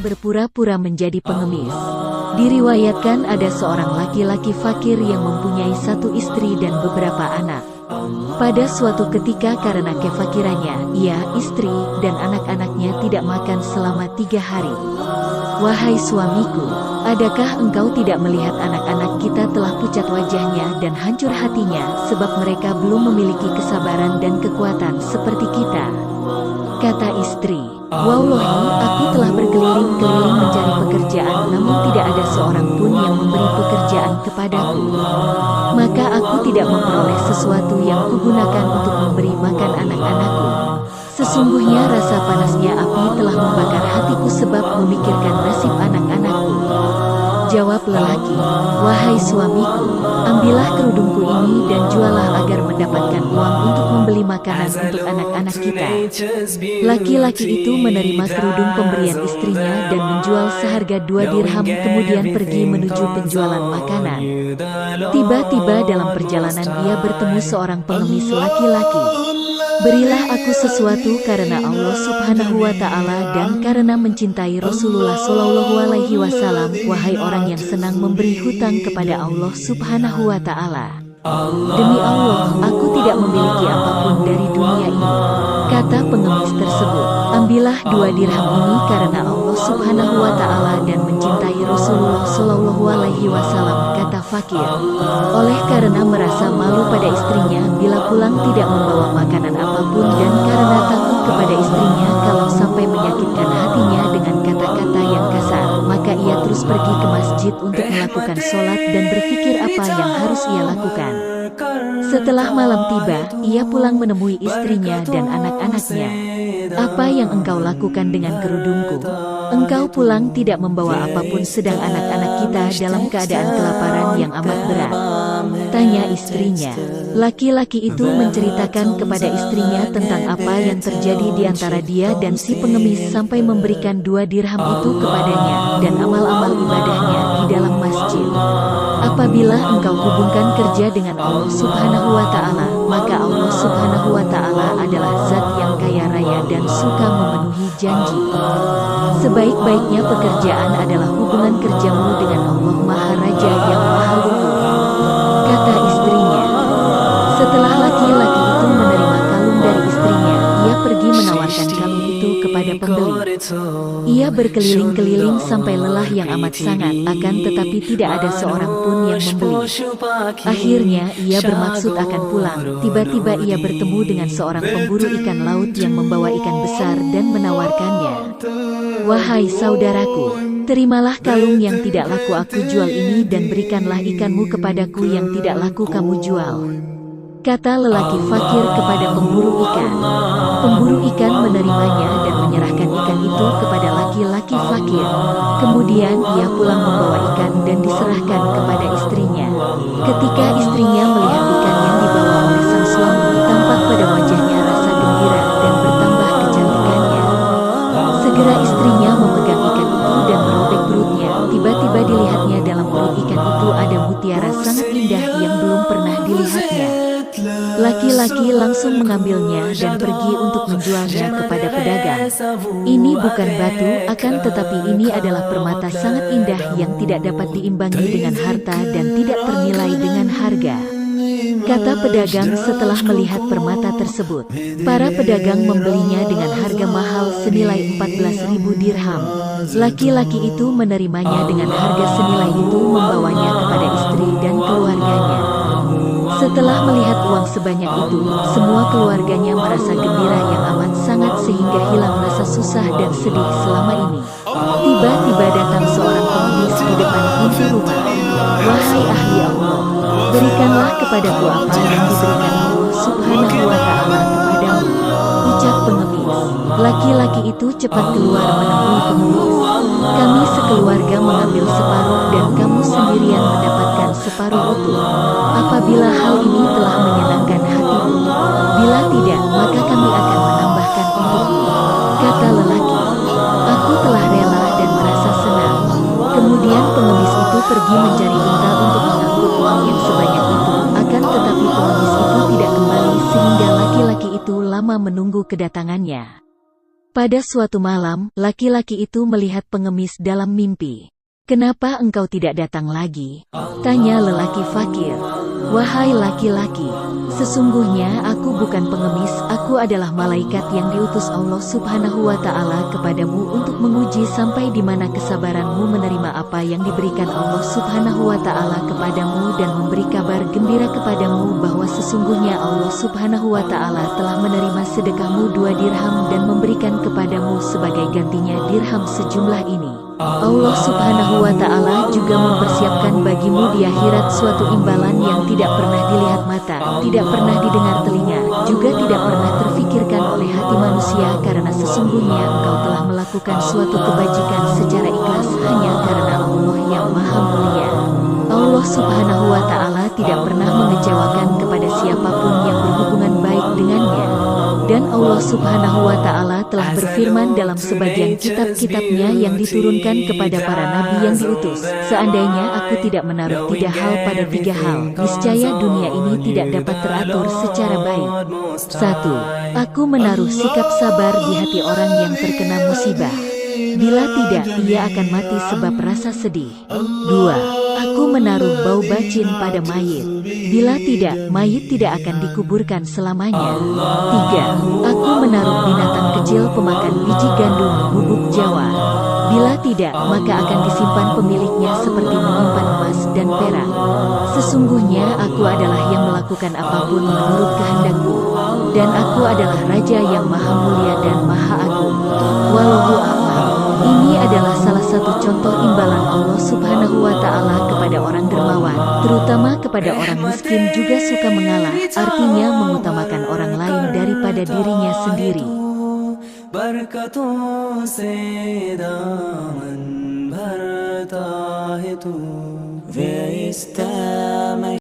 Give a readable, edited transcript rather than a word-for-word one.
berpura-pura menjadi pengemis. Diriwayatkan ada seorang laki-laki fakir yang mempunyai satu istri dan beberapa anak. Pada suatu ketika karena kefakirannya, ia, istri, dan anak-anaknya tidak makan selama 3 hari. "Wahai suamiku, adakah engkau tidak melihat anak-anak kita telah pucat wajahnya dan hancur hatinya sebab mereka belum memiliki kesabaran dan kekuatan seperti kita?" Kata istri, "Wallahi, aku telah berkeliling-keliling mencari pekerjaan namun tidak ada seorang pun yang memberi pekerjaan kepadaku. Maka aku tidak memperoleh sesuatu yang kugunakan untuk memberi makan anak-anakku. Sesungguhnya rasa panasnya api telah membakar hatiku sebab memikirkan nasib anak-anakku." Jawab lelaki, "Wahai suamiku, ambillah kerudungku ini dan jualah agar mendapatkan uang untuk membeli makanan untuk anak-anak kita." Laki-laki itu menerima kerudung pemberian istrinya dan menjual seharga 2 dirham kemudian pergi menuju penjualan makanan. Tiba-tiba dalam perjalanan ia bertemu seorang pengemis laki-laki. "Berilah aku sesuatu karena Allah Subhanahu wa Ta'ala dan karena mencintai Rasulullah Shallallahu Alaihi Wasallam, wahai orang yang senang memberi hutang kepada Allah Subhanahu wa Ta'ala. Demi Allah, aku tidak memiliki apapun dari dunia ini." Kata pengemis tersebut, "Ambillah 2 dirham ini karena Allah Subhanahu wa Ta'ala dan mencintai Rasulullah Shallallahu Alaihi Wasallam," kata fakir. Oleh karena merasa malu pada istrinya bila pulang tidak membawa makanan apapun dan karena takut kepada istrinya kalau sampai menyakitkan hatinya dengan kata-kata yang kasar, maka ia terus pergi ke masjid untuk melakukan sholat dan berpikir apa yang harus ia lakukan. Setelah malam tiba, ia pulang menemui istrinya dan anak-anaknya. "Apa yang engkau lakukan dengan kerudungku? Engkau pulang tidak membawa apapun sedang anak-anak kita dalam keadaan kelaparan yang amat berat," tanya istrinya. Laki-laki itu menceritakan kepada istrinya tentang apa yang terjadi di antara dia dan si pengemis sampai memberikan 2 dirham itu kepadanya dan amal-amal ibadahnya di dalam masjid. "Apabila engkau hubungkan kerja dengan Allah Subhanahu wa Ta'ala, maka Allah Subhanahu wa Ta'ala adalah zat yang kaya raya dan suka memenuhi janji. Sebaik-baiknya pekerjaan adalah hubungan kerjamu dengan Allah Maharaja yang Maha Luhur," kata istrinya. Setelah laki-laki itu menerima kalung dari istrinya, ia pergi menawarkan kalung itu kepada pembeli. Ia berkeliling-keliling sampai lelah yang amat sangat, akan tetapi tidak ada seorang pun yang membeli. Akhirnya ia bermaksud akan pulang. Tiba-tiba ia bertemu dengan seorang pemburu ikan laut yang membawa ikan besar dan menawarkannya. "Wahai saudaraku, terimalah kalung yang tidak laku aku jual ini dan berikanlah ikanmu kepadaku yang tidak laku kamu jual," kata lelaki fakir kepada pemburu ikan. Pemburu ikan menerimanya dan menyerahkan ikan itu kepada laki-laki fakir. Kemudian ia pulang membawa ikan dan diserahkan kepada istrinya. Ketika istrinya melihat ikan yang dibawa oleh sang suami, tampak pada wajahnya rasa gembira dan bertambah kecantikannya. Segera istrinya memegang ikan itu dan merobek perutnya. Tiba-tiba dilihatnya dalam perut ikan itu ada mutiara sangat indah yang belum pernah dilihatnya. Laki-laki langsung mengambilnya dan pergi untuk menjualnya kepada pedagang. "Ini bukan batu, akan tetapi ini adalah permata sangat indah yang tidak dapat diimbangi dengan harta dan tidak ternilai dengan harga," kata pedagang setelah melihat permata tersebut. Para pedagang membelinya dengan harga mahal senilai 14.000 dirham. Laki-laki itu menerimanya dengan harga senilai itu, membawanya kepada istri dan keluarganya. Setelah melihat uang sebanyak itu, semua keluarganya merasa gembira yang amat sangat sehingga hilang rasa susah dan sedih selama ini. Tiba-tiba datang seorang pengemis di depan pintu rumah. "Wahai ahli Allah, berikanlah kepadaku apa yang diberikan Allah Subhanahu wa Ta'ala kepadamu," ucap pengemis. Laki-laki itu cepat keluar menemui pengemis. "Kami sekeluarga mengambil separuh dan kamu sendirian mendapatkan separuh utuh. Apabila hal ini telah menyenangkan hatimu, bila tidak maka kami akan menambahkan untukmu," kata lelaki. "Aku telah rela dan merasa senang." Kemudian pengemis itu pergi mencari unta untuk mengangkut uang yang sebanyak itu, akan tetapi pengemis itu tidak kembali sehingga laki-laki itu lama menunggu kedatangannya. Pada suatu malam, laki-laki itu melihat pengemis dalam mimpi. "Kenapa engkau tidak datang lagi?" tanya lelaki fakir. "Wahai laki-laki, sesungguhnya aku bukan pengemis, aku adalah malaikat yang diutus Allah Subhanahu wa Ta'ala kepadamu untuk menguji sampai di mana kesabaranmu menerima apa yang diberikan Allah Subhanahu wa Ta'ala kepadamu dan memberi kabar gembira kepadamu bahwa sesungguhnya Allah Subhanahu wa Ta'ala telah menerima sedekahmu 2 dirham dan memberikan kepadamu sebagai gantinya dirham sejumlah ini. Allah Subhanahu wa Ta'ala juga mempersiapkan bagimu di akhirat suatu imbalan yang tidak pernah dilihat mata, tidak pernah didengar telinga, juga tidak pernah terfikirkan oleh hati manusia, karena sesungguhnya engkau telah melakukan suatu kebajikan secara ikhlas hanya karena Allah yang Maha Mulia." Allah Subhanahu wa Ta'ala tidak pernah mengecewakan kepada siapapun yang berhubungan baik dengannya. Dan Allah Subhanahu wa Ta'ala telah berfirman dalam sebagian kitab-kitabnya yang diturunkan kepada para nabi yang diutus, "Seandainya aku tidak menaruh 3 hal pada 3 hal, niscaya dunia ini tidak dapat teratur secara baik. 1. Aku menaruh sikap sabar di hati orang yang terkena musibah. Bila tidak, ia akan mati sebab rasa sedih. 2. Aku menaruh bau bacin pada mayit. Bila tidak, mayit tidak akan dikuburkan selamanya. 3. Aku menaruh binatang kecil pemakan biji gandum, bubuk jawar. Bila tidak, maka akan disimpan pemiliknya seperti menyimpan emas dan perak. Sesungguhnya aku adalah yang melakukan apapun menurut kehendakku. Dan aku adalah Raja yang Maha Mulia dan Maha Agung. Wallahu a'lam." Ini adalah salah satu contoh imbalan Allah Subhanahu wa Ta'ala kepada orang dermawan, terutama kepada orang miskin juga suka mengalah, artinya mengutamakan orang lain daripada dirinya sendiri. बरकतों से दामन भरता है तू वे